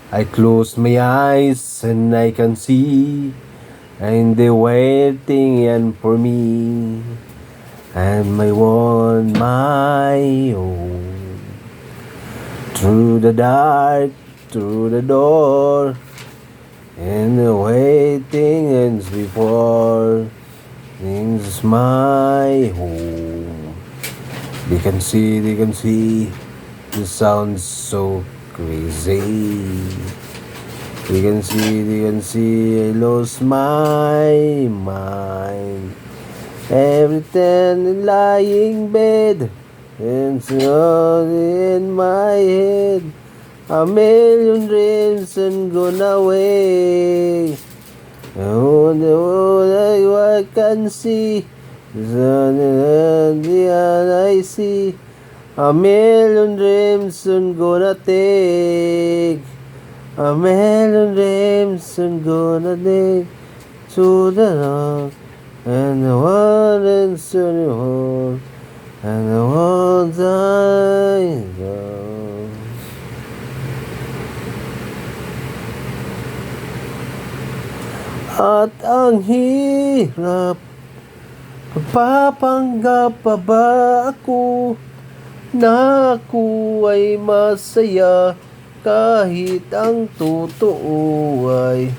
I close my eyes and I can see, and they waiting and for me, and my one, my own. Through the dark, through the door, and the waiting ends before things my home. They can see, this sounds so crazy. They can see, I lost my mind. Every time lying bed, and so in my head, a million dreams and gone away. Oh, I can see, the I see, a million dreams and gonna take, a million dreams and gonna take to the rock, and the one and soon you hold, and the one I go. At ang hirap, magpapanggap pa ba ako na ako ay masaya kahit ang totoo ay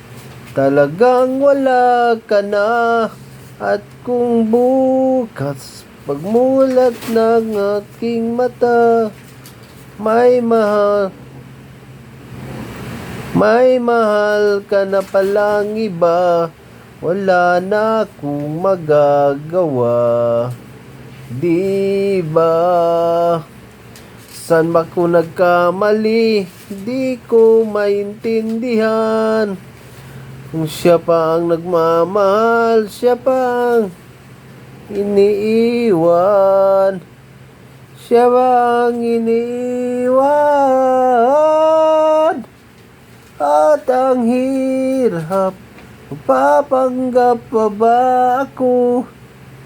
talagang wala ka na. At kung bukas pagmulat ng aking mata, may mahal ka na palang iba, wala na akong magagawa. Di ba? San ba ko nagkamali? Di ko maintindihan. Kung siya pa ang nagmamahal, siya pa ang iniiwan. Siya ba ang iniiwan? At ang hirap, magpapanggap pa ba ako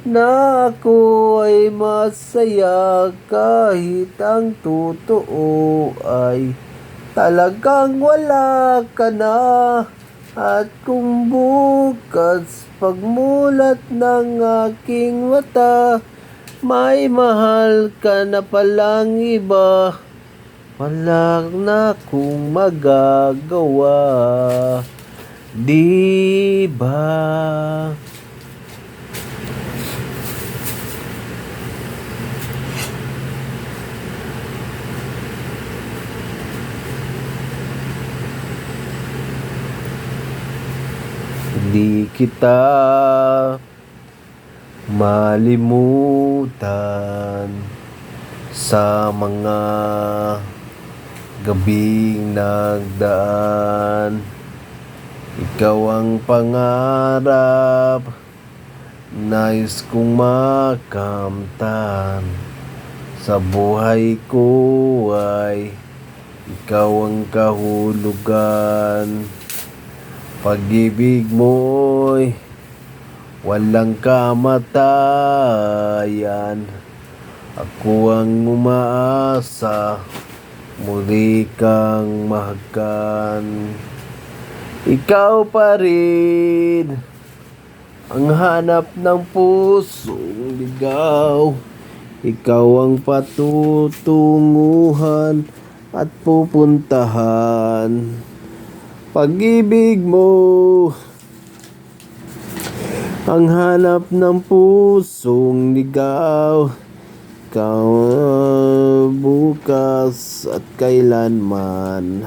na ako ay masaya kahit ang totoo ay talagang wala ka na. At kung bukas pagmulat ng aking mata, may mahal ka na palang iba, wala na akong magagawa. Di ba? Di kita malimutan sa mga gabing nagdaan. Ikaw ang pangarap, nais kong makamtan. Sa buhay ko ay ikaw ang kahulugan. Pag-ibig mo'y walang kamatayan. Ako ang umaasa, muli kang mahagkan. Ikaw pa rin ang hanap ng pusong ligaw. Ikaw ang patutunguhan at pupuntahan. Pag-ibig mo ang hanap ng pusong ligaw. Ikaw bukas at kailanman.